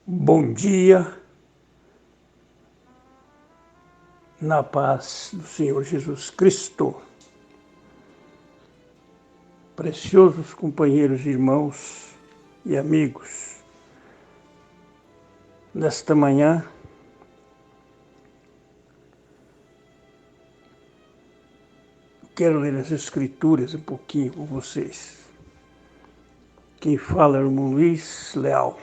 Bom dia, na paz do Senhor Jesus Cristo. Preciosos companheiros, irmãos e amigos, nesta manhã, quero ler as Escrituras um pouquinho com vocês. Quem fala é o irmão Luiz Leal.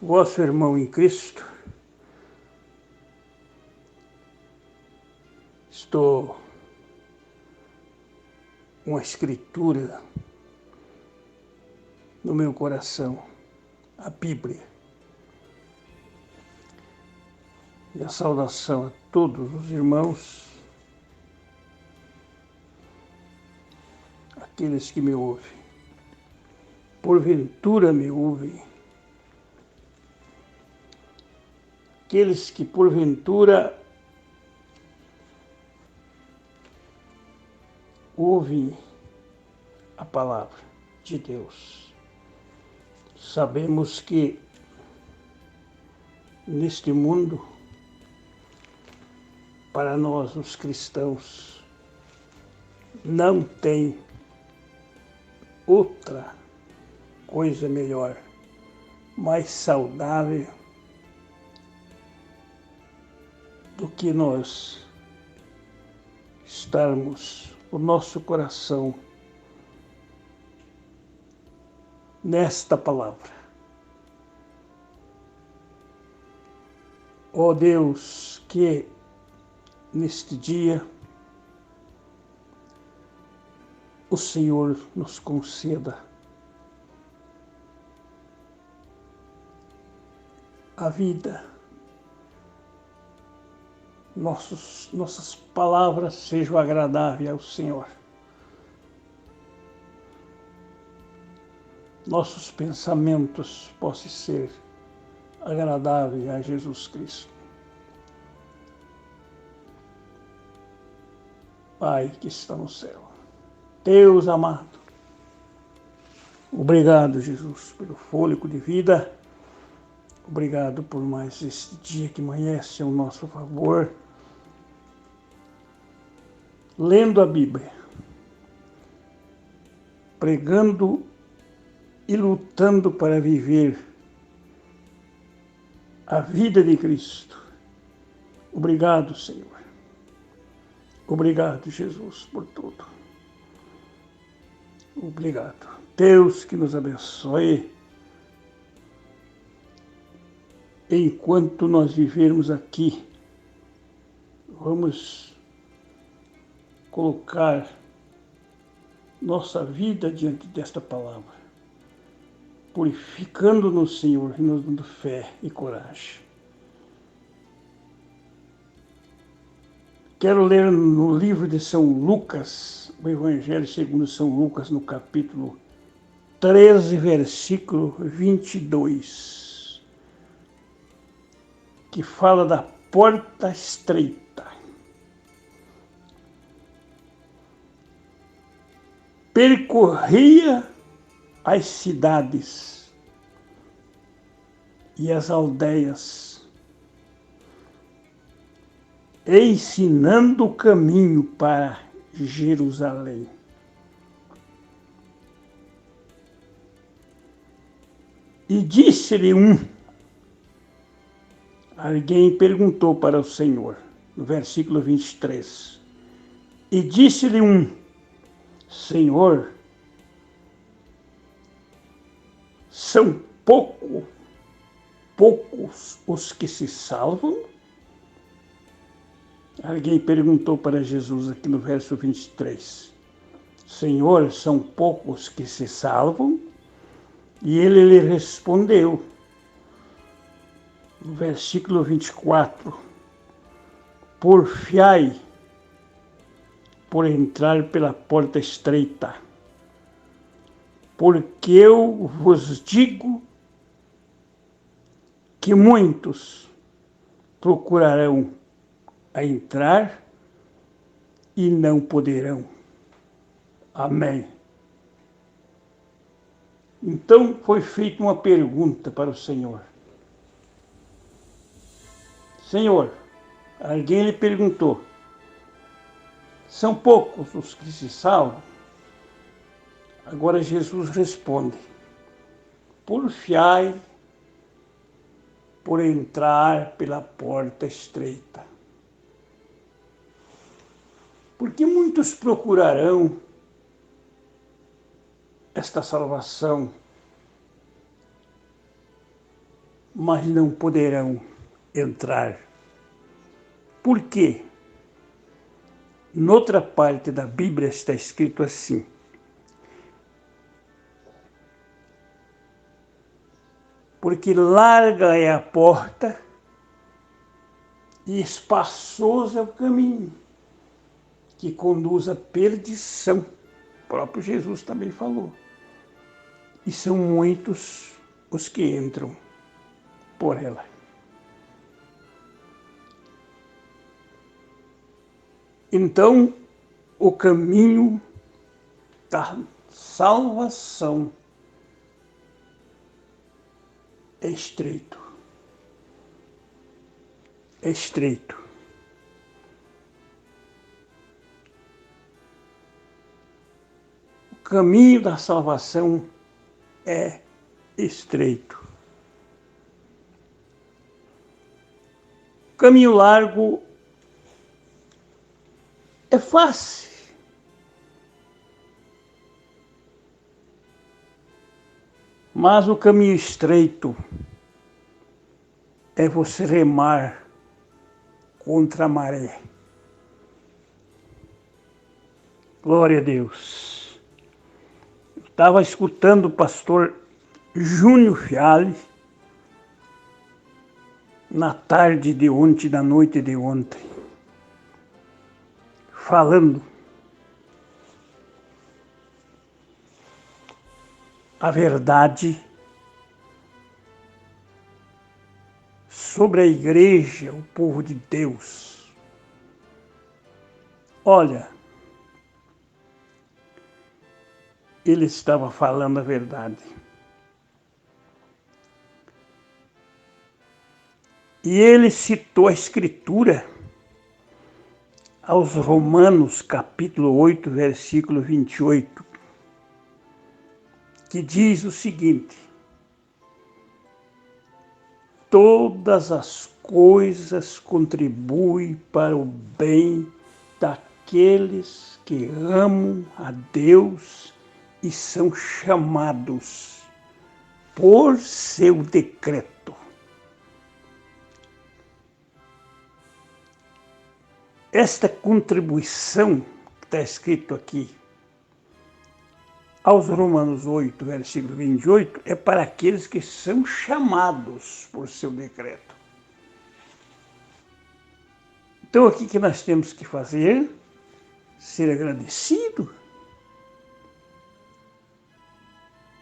Vosso irmão em Cristo, estou com a Escritura no meu coração, a Bíblia. E a saudação a todos os irmãos, aqueles que me ouvem. Porventura me ouvem. Aqueles que porventura ouvem a palavra de Deus. Sabemos que neste mundo, para nós os cristãos, não tem outra coisa melhor, mais saudável do que nós estarmos o nosso coração nesta palavra. Ó Deus, que neste dia o Senhor nos conceda a vida, nossas palavras sejam agradáveis ao Senhor. Nossos pensamentos possam ser agradáveis a Jesus Cristo. Pai que está no céu, Deus amado, obrigado, Jesus, pelo fôlego de vida. Obrigado por mais este dia que amanhece ao nosso favor. Lendo a Bíblia, pregando e lutando para viver a vida de Cristo. Obrigado, Senhor. Obrigado, Jesus, por tudo. Obrigado. Deus que nos abençoe. Enquanto nós vivermos aqui, vamos colocar nossa vida diante desta palavra, purificando no Senhor e nos dando fé e coragem. Quero ler no livro de São Lucas, o Evangelho segundo São Lucas, no capítulo 13, versículo 22, que fala da porta estreita. Percorria as cidades e as aldeias, ensinando o caminho para Jerusalém. E disse-lhe alguém perguntou para o Senhor, no versículo 23, e disse-lhe Senhor, são poucos os que se salvam? Alguém perguntou para Jesus aqui no verso 23. Senhor, são poucos que se salvam? E ele lhe respondeu, no versículo 24, porfiai por entrar pela porta estreita, porque eu vos digo que muitos procurarão a entrar e não poderão. Amém. Então foi feita uma pergunta para o Senhor. Senhor, alguém lhe perguntou, são poucos os que se salvam? Agora Jesus responde, porfiai por entrar pela porta estreita. Porque muitos procurarão esta salvação, mas não poderão entrar. Por quê? Noutra parte da Bíblia está escrito assim, porque larga é a porta e espaçoso é o caminho que conduz à perdição. O próprio Jesus também falou. E são muitos os que entram por ela. Então, o caminho da salvação é estreito. É estreito. O caminho da salvação é estreito. O caminho largo é fácil. Mas o caminho estreito é você remar contra a maré. Glória a Deus. Eu estava escutando o pastor Júnior Fialli na tarde de ontem, na noite de ontem, falando a verdade sobre a igreja, o povo de Deus. Olha, ele estava falando a verdade. E ele citou a Escritura aos Romanos, capítulo 8, versículo 28, que diz o seguinte: todas as coisas contribuem para o bem daqueles que amam a Deus e são chamados por seu decreto. Esta contribuição que está escrito aqui aos Romanos 8, versículo 28, é para aqueles que são chamados por seu decreto. Então, o que nós temos que fazer? Ser agradecido.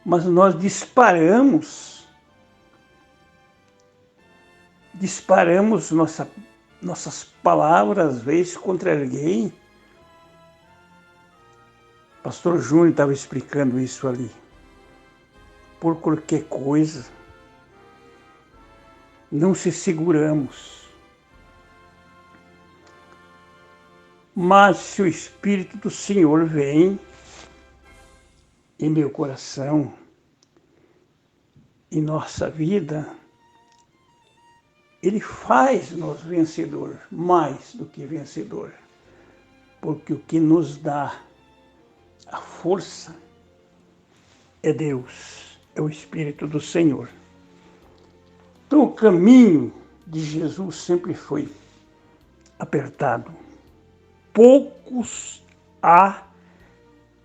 Mas nós disparamos nossas palavras, às vezes, contra alguém. O pastor Júnior estava explicando isso ali. Por qualquer coisa, não se seguramos. Mas se o Espírito do Senhor vem em meu coração, em nossa vida, Ele faz-nos vencedor, mais do que vencedor. Porque o que nos dá a força é Deus, é o Espírito do Senhor. Então o caminho de Jesus sempre foi apertado. Poucos há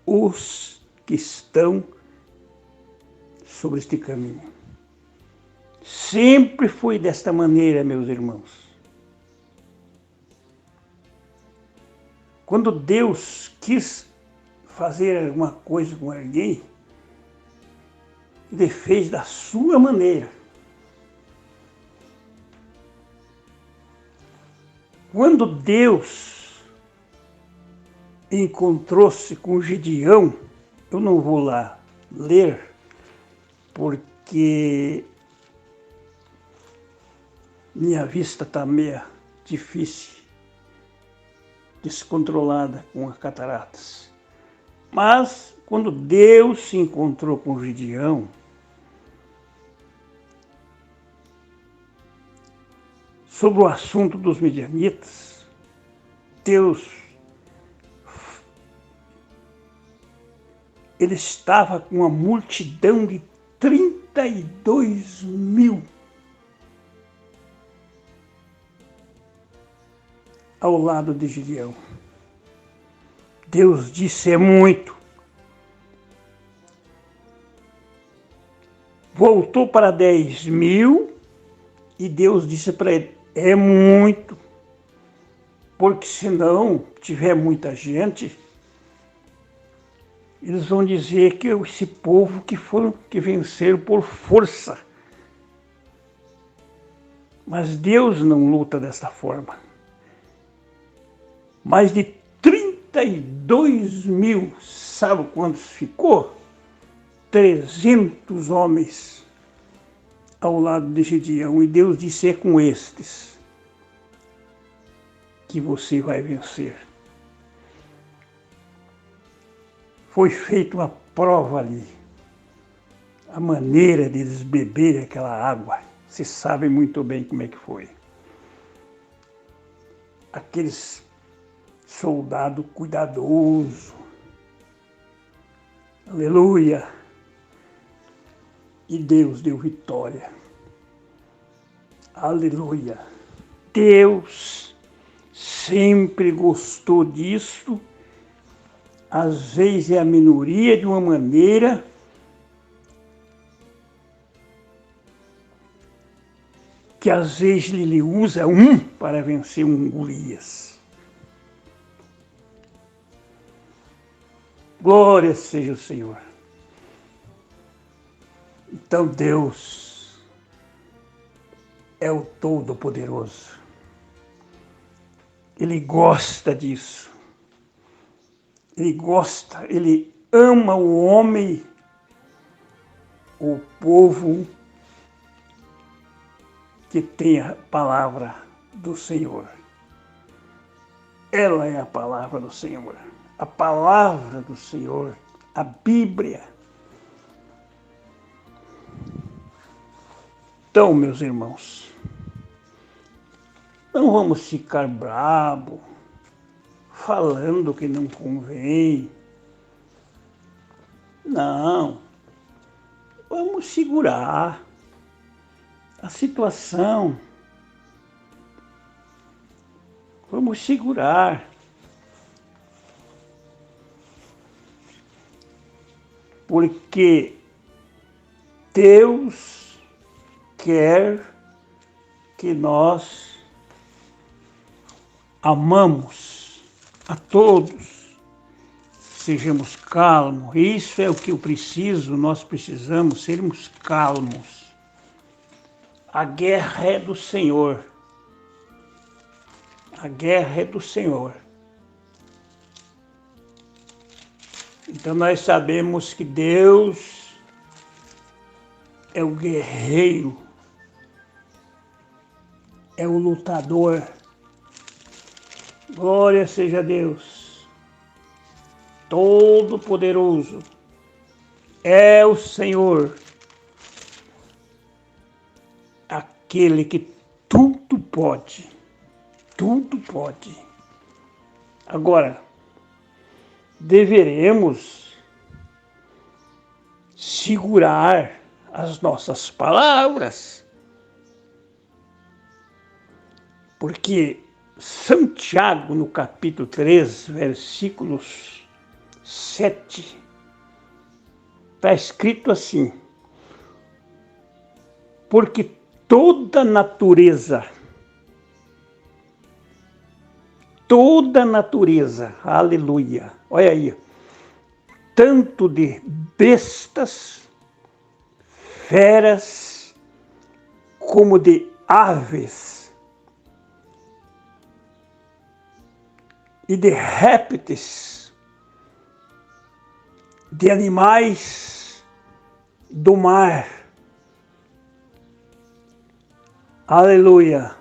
os que estão sobre este caminho. Sempre foi desta maneira, meus irmãos. Quando Deus quis fazer alguma coisa com alguém, Ele fez da sua maneira. Quando Deus encontrou-se com Gedeão, eu não vou lá ler, porque minha vista está meio difícil, descontrolada com as cataratas. Mas quando Deus se encontrou com Gideão, sobre o assunto dos midianitas, ele estava com uma multidão de 32.000 ao lado de Gideão. Deus disse: é muito. Voltou para 10.000 e Deus disse para ele: é muito, porque se não tiver muita gente, eles vão dizer que esse povo que venceram por força. Mas Deus não luta dessa forma. Mais de 32.000, sabe quantos ficou? 300 homens ao lado de Gideão. E Deus disse: é com estes que você vai vencer. Foi feita uma prova ali. A maneira de eles beberem aquela água, vocês sabem muito bem como é que foi. Aqueles soldados cuidadosos. Aleluia! E Deus deu vitória. Aleluia! Deus sempre gostou disso. Às vezes é a minoria de uma maneira que às vezes ele usa um para vencer um Golias. Glória seja o Senhor. Então Deus é o Todo-Poderoso. Ele gosta disso. Ele gosta, ele ama o homem, o povo que tem a palavra do Senhor. Ela é a palavra do Senhor. A palavra do Senhor, a Bíblia. Então, meus irmãos, não vamos ficar bravos, falando que não convém. Não. Vamos segurar a situação. Vamos segurar. Porque Deus quer que nós amamos a todos, sejamos calmos. Isso é o que nós precisamos, sermos calmos. A guerra é do Senhor. A guerra é do Senhor. Então nós sabemos que Deus é o guerreiro, é o lutador. Glória seja a Deus, Todo-Poderoso, é o Senhor, aquele que tudo pode, tudo pode. Agora, deveremos segurar as nossas palavras, porque São Tiago, no capítulo 3, versículos 7, está escrito assim: porque toda natureza, aleluia, olha aí, tanto de bestas, feras, como de aves e de répteis, de animais do mar. Aleluia.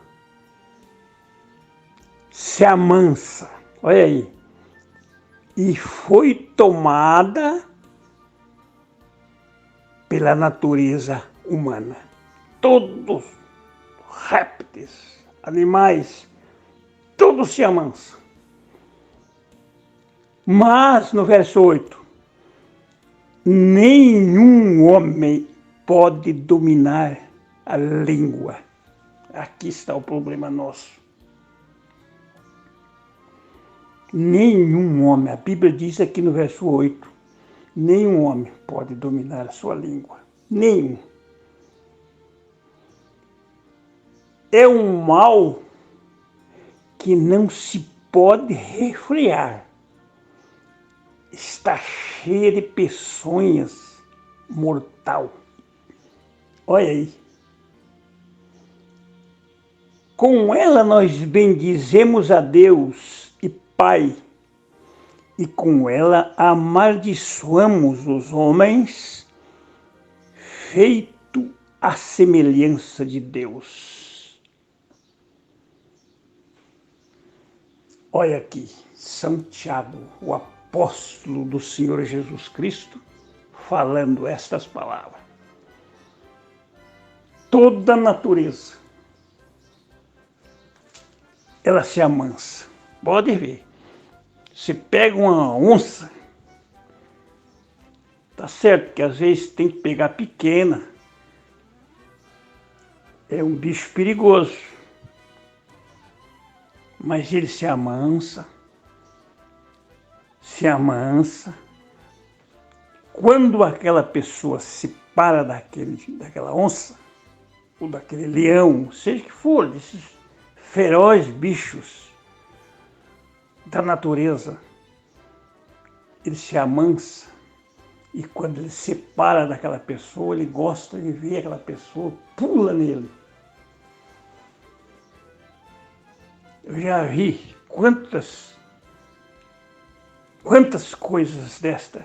Se amansa. Olha aí. E foi tomada pela natureza humana. Todos répteis, animais, todos se amansam. Mas, no verso 8, nenhum homem pode dominar a língua. Aqui está o problema nosso. Nenhum homem, a Bíblia diz aqui no verso 8, nenhum homem pode dominar a sua língua. Nenhum. É um mal que não se pode refrear. Está cheia de peçonhas, mortal. Olha aí. Com ela nós bendizemos a Deus e Pai, e com ela amaldiçoamos os homens, feito à semelhança de Deus. Olha aqui, São Tiago, o apóstolo do Senhor Jesus Cristo, falando estas palavras. Toda a natureza, ela se amansa. Pode ver. Se pega uma onça, tá certo que às vezes tem que pegar pequena. É um bicho perigoso. Mas ele se amansa. Se amansa. Quando aquela pessoa se para daquela onça, ou daquele leão, seja que for, desses ferozes bichos da natureza, ele se amansa, e quando ele se separa daquela pessoa, ele gosta de ver aquela pessoa, pula nele. Eu já vi quantas coisas desta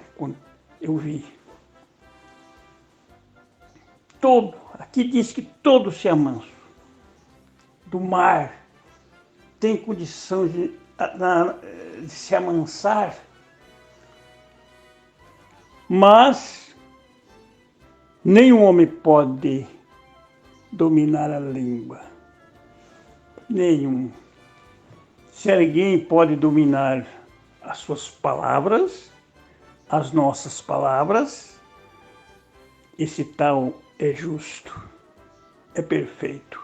eu vi. Aqui diz que todos se amansam. Do mar tem condição de se amansar, mas nenhum homem pode dominar a língua. Nenhum. Se alguém pode dominar as suas palavras, as nossas palavras, esse tal é justo, é perfeito.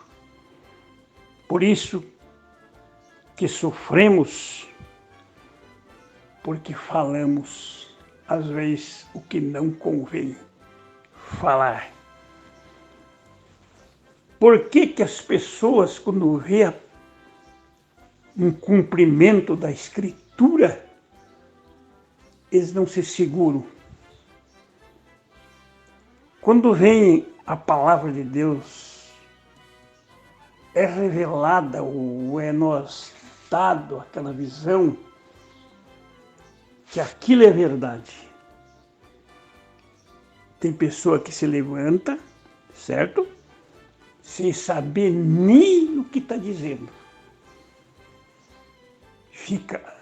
Por isso que sofremos, porque falamos, às vezes, o que não convém falar. Por que que as pessoas, quando vê um cumprimento da Escritura, eles não se seguram? Quando vem a palavra de Deus, é revelada ou é nos dado aquela visão que aquilo é verdade. Tem pessoa que se levanta, certo? Sem saber nem o que está dizendo. Fica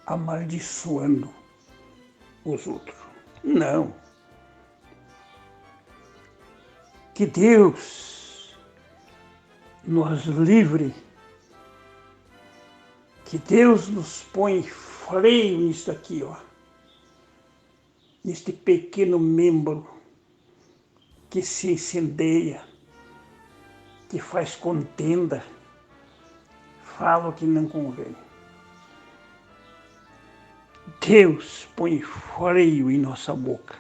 amaldiçoando os outros. Não. Que Deus nos livre, que Deus nos põe freio nisso aqui, ó, neste pequeno membro que se incendeia, que faz contenda, fala o que não convém. Deus põe freio em nossa boca.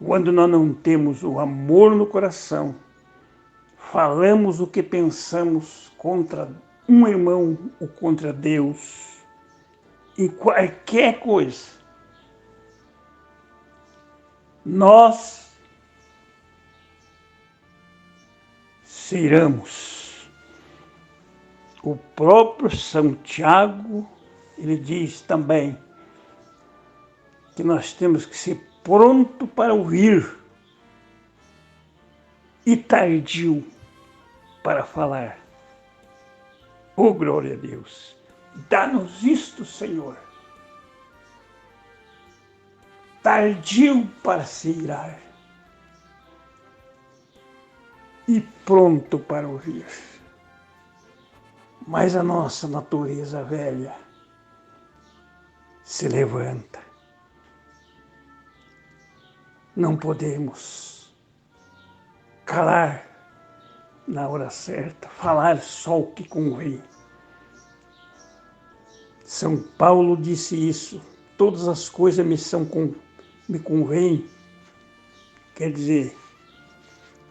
Quando nós não temos o amor no coração, falamos o que pensamos contra um irmão ou contra Deus, em qualquer coisa, nós seremos. O próprio São Tiago, ele diz também, que nós temos que ser pronto para ouvir e tardio para falar. Oh, glória a Deus! Dá-nos isto, Senhor. Tardio para se irar e pronto para ouvir. Mas a nossa natureza velha se levanta. Não podemos calar na hora certa, falar só o que convém. São Paulo disse isso, todas as coisas me convêm, quer dizer,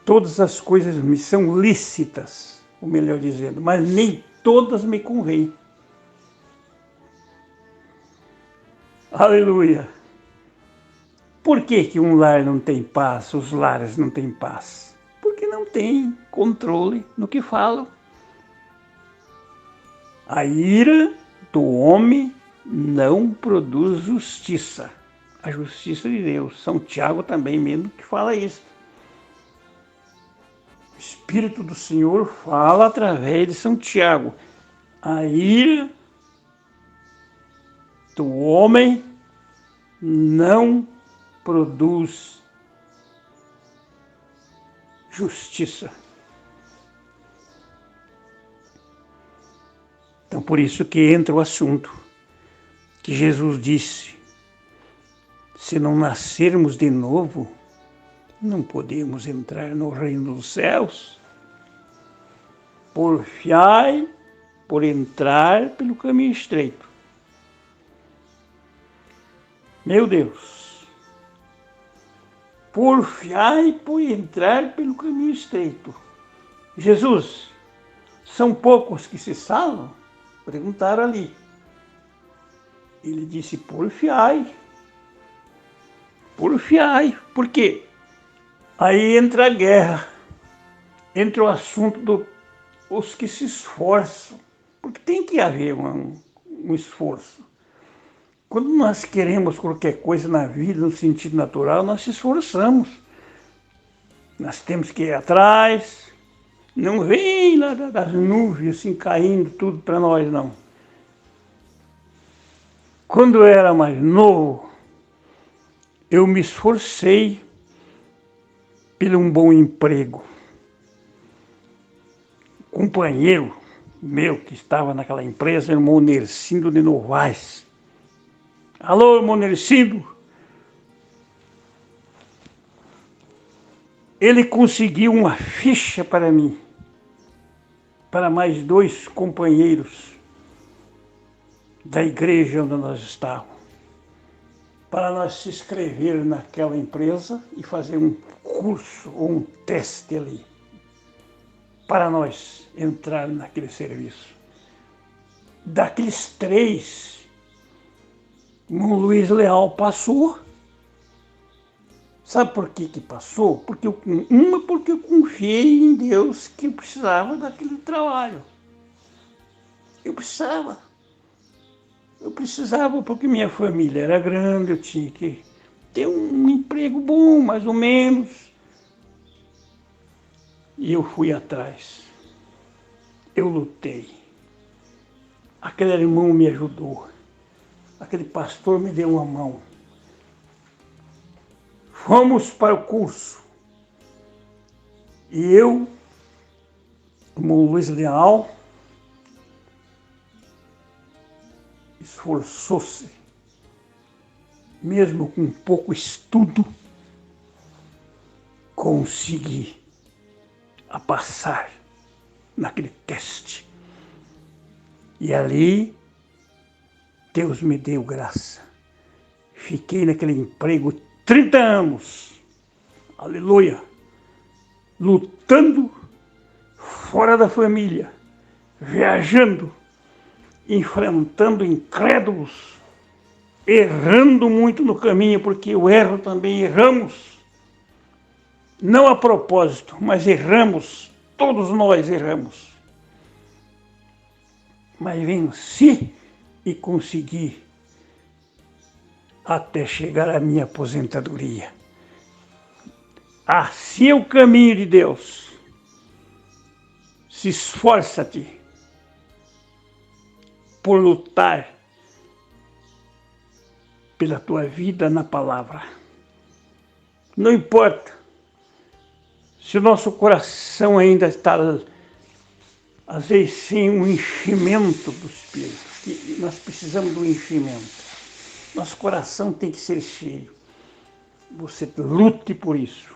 todas as coisas me são lícitas, ou melhor dizendo, mas nem todas me convêm. Aleluia! Por que que um lar não tem paz, os lares não têm paz? Porque não tem controle no que falam. A ira do homem não produz justiça. A justiça de Deus. São Tiago também mesmo que fala isso. O Espírito do Senhor fala através de São Tiago. A ira do homem não produz justiça. Então, por isso que entra o assunto que Jesus disse: se não nascermos de novo, não podemos entrar no reino dos céus. Porfiai por entrar pelo caminho estreito. Meu Deus! Porfiai por entrar pelo caminho estreito. Jesus, são poucos que se salvam? Perguntaram ali. Ele disse, porfiai. Porfiai. Por quê? Aí entra a guerra. Entra o assunto dos que se esforçam. Porque tem que haver um esforço. Quando nós queremos qualquer coisa na vida, no sentido natural, nós se esforçamos. Nós temos que ir atrás. Não vem lá das nuvens assim caindo tudo para nós, não. Quando eu era mais novo, eu me esforcei por um bom emprego. O companheiro meu que estava naquela empresa, irmão Nercindo de Novaes. Alô, irmão Nercindo? Ele conseguiu uma ficha para mim, para mais 2 companheiros da igreja onde nós estávamos, para nós se inscrever naquela empresa e fazer um curso ou um teste ali, para nós entrar naquele serviço. Daqueles 3, o Luiz Leal passou. Sabe por que passou? Porque eu confiei em Deus que eu precisava daquele trabalho. Eu precisava porque minha família era grande, eu tinha que ter um emprego bom, mais ou menos. E eu fui atrás. Eu lutei. Aquele irmão me ajudou. Aquele pastor me deu uma mão. Fomos para o curso. E eu, como Luiz Leal, esforçou-se, mesmo com pouco estudo, consegui a passar naquele teste. E ali, Deus me deu graça. Fiquei naquele emprego 30 anos, aleluia, lutando fora da família, viajando, enfrentando incrédulos, errando muito no caminho, porque eu erro também, erramos, não a propósito, mas erramos, todos nós erramos. Mas venci e consegui até chegar à minha aposentadoria. Assim é o caminho de Deus. Se esforça-te por lutar pela tua vida na palavra. Não importa se o nosso coração ainda está, às vezes, sem um enchimento do Espírito, que nós precisamos do enchimento. Nosso coração tem que ser cheio. Você lute por isso,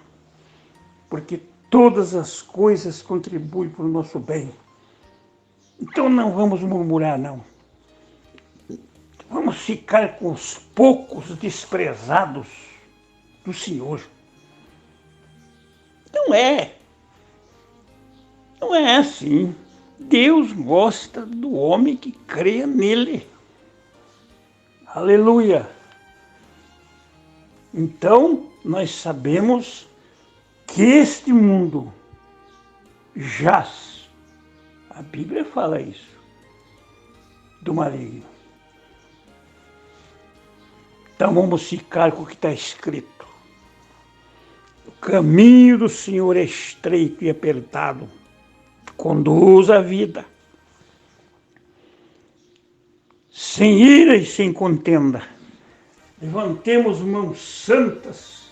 porque todas as coisas contribuem para o nosso bem. Então não vamos murmurar, não. Vamos ficar com os poucos desprezados do Senhor. Não é assim. Deus gosta do homem que creia nele. Aleluia! Então, nós sabemos que este mundo jaz, a Bíblia fala isso, do maligno. Então vamos ficar com o que está escrito. O caminho do Senhor é estreito e apertado, conduz à vida, sem ira e sem contenda. Levantemos mãos santas,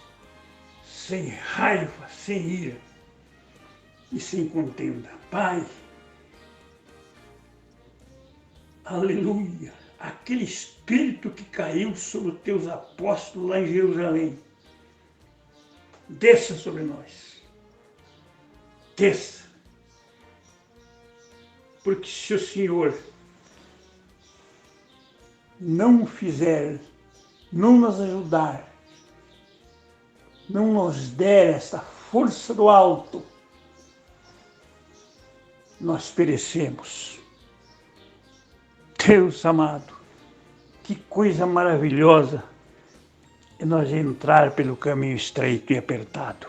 sem raiva, sem ira e sem contenda. Pai, aleluia, aquele espírito que caiu sobre os teus apóstolos lá em Jerusalém, desça sobre nós. Desça. Porque se o Senhor não fizer, não nos ajudar, não nos der essa força do alto, nós perecemos. Deus amado, que coisa maravilhosa é nós entrar pelo caminho estreito e apertado.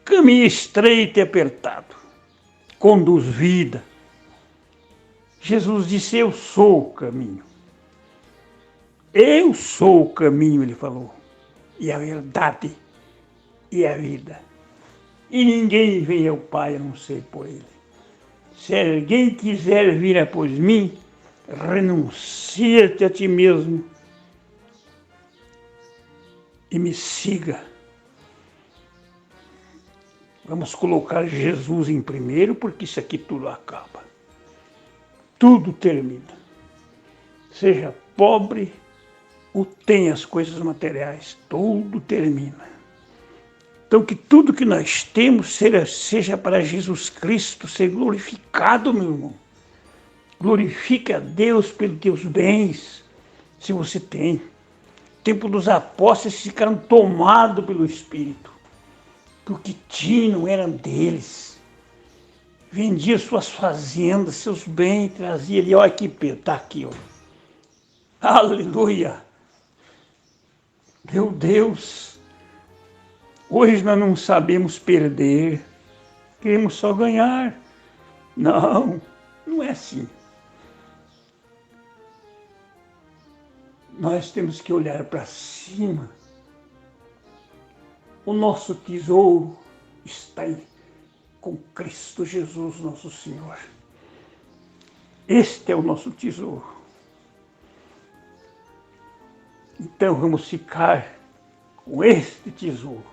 Caminho estreito e apertado conduz vida. Jesus disse, eu sou o caminho. Eu sou o caminho, ele falou, e a verdade e a vida. E ninguém vem ao Pai a não ser por ele. Se alguém quiser vir após mim, renuncia-te a ti mesmo e me siga. Vamos colocar Jesus em primeiro, porque isso aqui tudo acaba. Tudo termina. Seja pobre ou tenha as coisas materiais, tudo termina. Então que tudo que nós temos seja para Jesus Cristo ser glorificado, meu irmão. Glorifique a Deus pelos teus bens, se você tem. O tempo dos apóstolos ficaram tomados pelo Espírito. O que tinham eram deles. Vendia suas fazendas, seus bens, trazia ali. Olha aqui, Pedro, está aqui. Ó. Aleluia! Meu Deus! Hoje nós não sabemos perder. Queremos só ganhar. Não, não é assim. Nós temos que olhar para cima. O nosso tesouro está com Cristo Jesus, nosso Senhor. Este é o nosso tesouro. Então vamos ficar com este tesouro,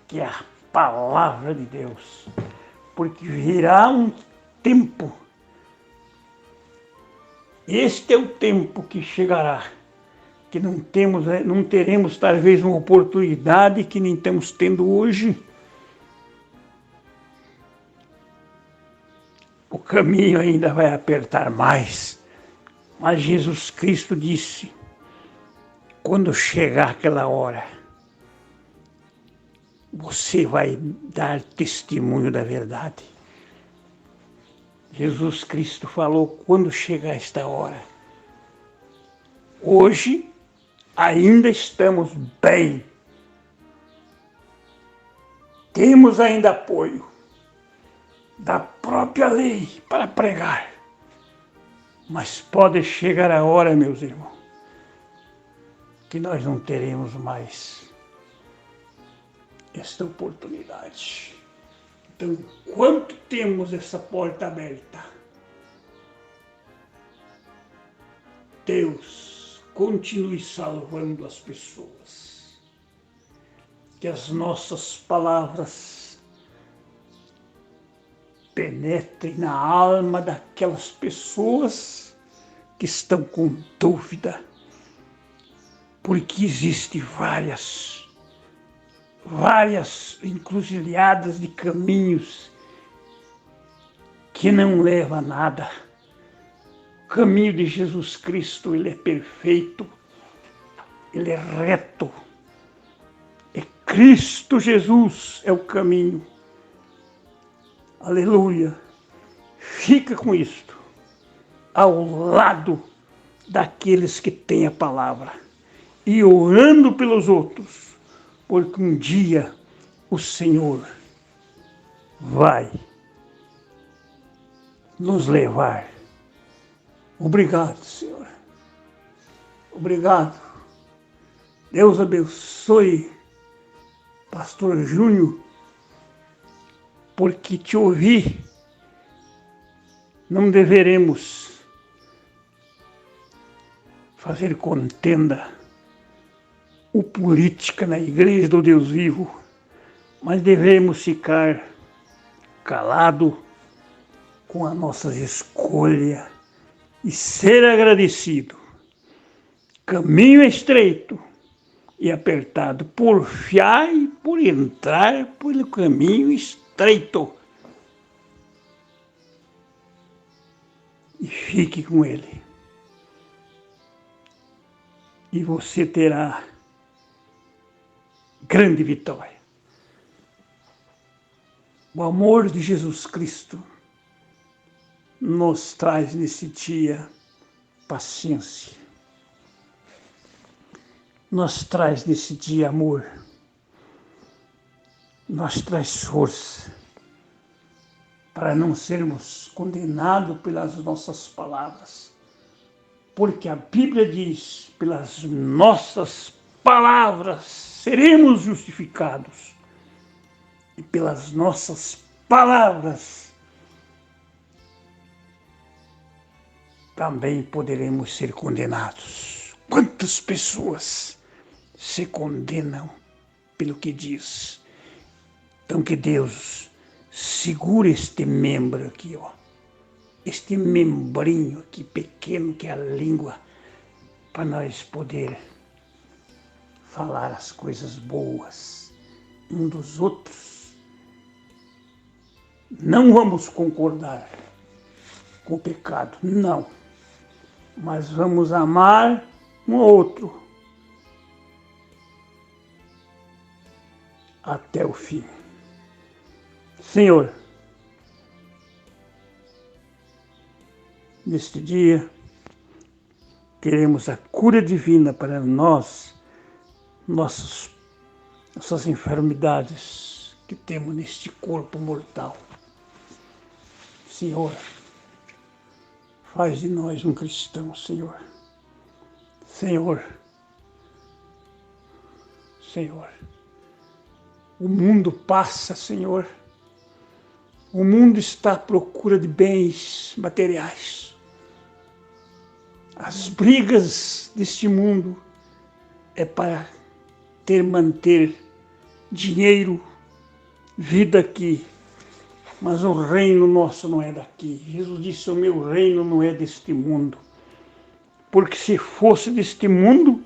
que é a palavra de Deus. Porque virá um tempo. Este é o tempo que chegará, que não teremos talvez uma oportunidade que nem estamos tendo hoje. O caminho ainda vai apertar mais. Mas Jesus Cristo disse, quando chegar aquela hora, você vai dar testemunho da verdade. Jesus Cristo falou, quando chegar esta hora, hoje ainda estamos bem. Temos ainda apoio da própria lei para pregar. Mas pode chegar a hora, meus irmãos, que nós não teremos mais esta oportunidade. Então, enquanto temos essa porta aberta, Deus continue salvando as pessoas. Que as nossas palavras penetrem na alma daquelas pessoas que estão com dúvida, porque existem várias encruzilhadas de caminhos que não levam a nada. O caminho de Jesus Cristo, ele é perfeito, ele é reto. É Cristo Jesus é o caminho. Aleluia. Fica com isto ao lado daqueles que têm a palavra e orando pelos outros, porque um dia o Senhor vai nos levar. Obrigado, Senhor. Obrigado. Deus abençoe, Pastor Júnior, porque te ouvir não deveremos fazer contenda ou política na igreja do Deus vivo, mas devemos ficar calado com a nossa escolha e ser agradecido. Caminho estreito e apertado, porfiar e por entrar pelo caminho estreito. E fique com ele. E você terá grande vitória. O amor de Jesus Cristo nos traz nesse dia paciência. Nos traz nesse dia amor. Nos traz força para não sermos condenados pelas nossas palavras. Porque a Bíblia diz, pelas nossas palavras seremos justificados. E pelas nossas palavras também poderemos ser condenados. Quantas pessoas se condenam pelo que diz? Então que Deus segure este membro aqui, ó. Este membrinho aqui pequeno que é a língua, para nós poder falar as coisas boas um dos outros. Não vamos concordar com o pecado, não. Mas vamos amar um ao outro até o fim. Senhor, neste dia, queremos a cura divina para nós, nossas enfermidades que temos neste corpo mortal. Senhor, faz de nós um cristão, Senhor. Senhor, o mundo passa, Senhor. O mundo está à procura de bens materiais. As brigas deste mundo é para manter dinheiro, vida aqui. Mas o reino nosso não é daqui. Jesus disse, o meu reino não é deste mundo. Porque se fosse deste mundo,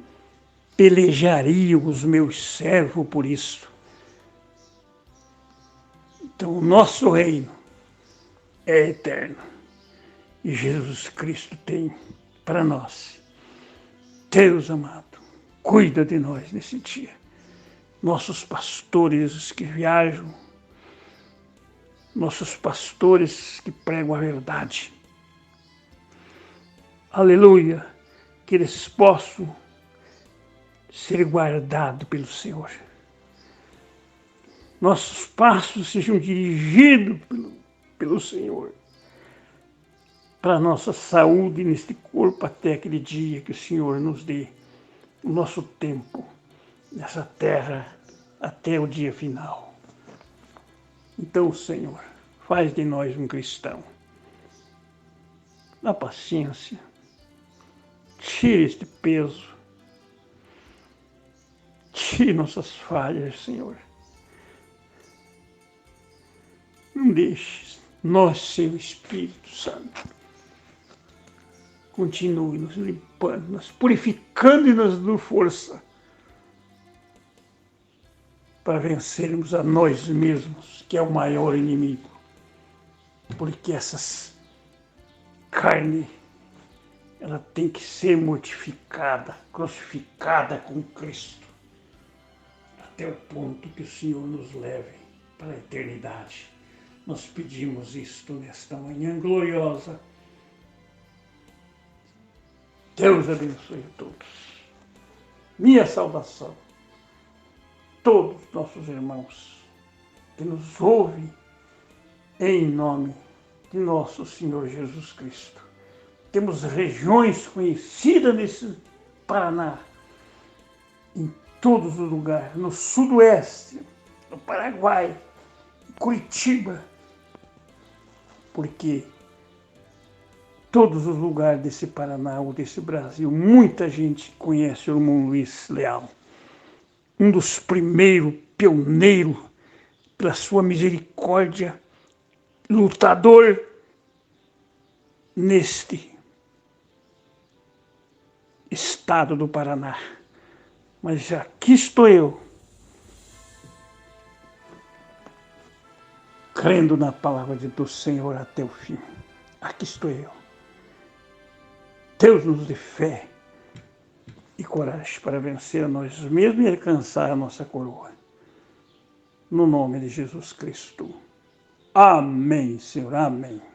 pelejariam os meus servos por isso. Então o nosso reino é eterno. E Jesus Cristo tem para nós. Deus amado, cuida de nós nesse dia. Nossos pastores que viajam, nossos pastores que pregam a verdade. Aleluia, que eles possam ser guardados pelo Senhor. Nossos passos sejam dirigidos pelo Senhor. Para a nossa saúde neste corpo até aquele dia que o Senhor nos dê o nosso tempo nessa terra até o dia final. Então, Senhor, faz de nós um cristão. Dá paciência. Tire este peso. Tire nossas falhas, Senhor. Não deixe nós, seu Espírito Santo, continue nos limpando, nos purificando e nos dando força para vencermos a nós mesmos, que é o maior inimigo. Porque essas carne, ela tem que ser mortificada, crucificada com Cristo, até o ponto que o Senhor nos leve para a eternidade. Nós pedimos isto nesta manhã gloriosa. Deus abençoe a todos. Minha saudação. Todos nossos irmãos que nos ouvem em nome de nosso Senhor Jesus Cristo. Temos regiões conhecidas nesse Paraná, em todos os lugares, no sudoeste, no Paraguai, Curitiba, porque todos os lugares desse Paraná ou desse Brasil, muita gente conhece o irmão Luiz Leal, um dos primeiros pioneiros pela sua misericórdia, lutador neste estado do Paraná. Mas aqui estou eu, crendo na palavra do Senhor até o fim. Aqui estou eu. Deus nos dê fé e coragem para vencer a nós mesmos e alcançar a nossa coroa. No nome de Jesus Cristo. Amém, Senhor. Amém.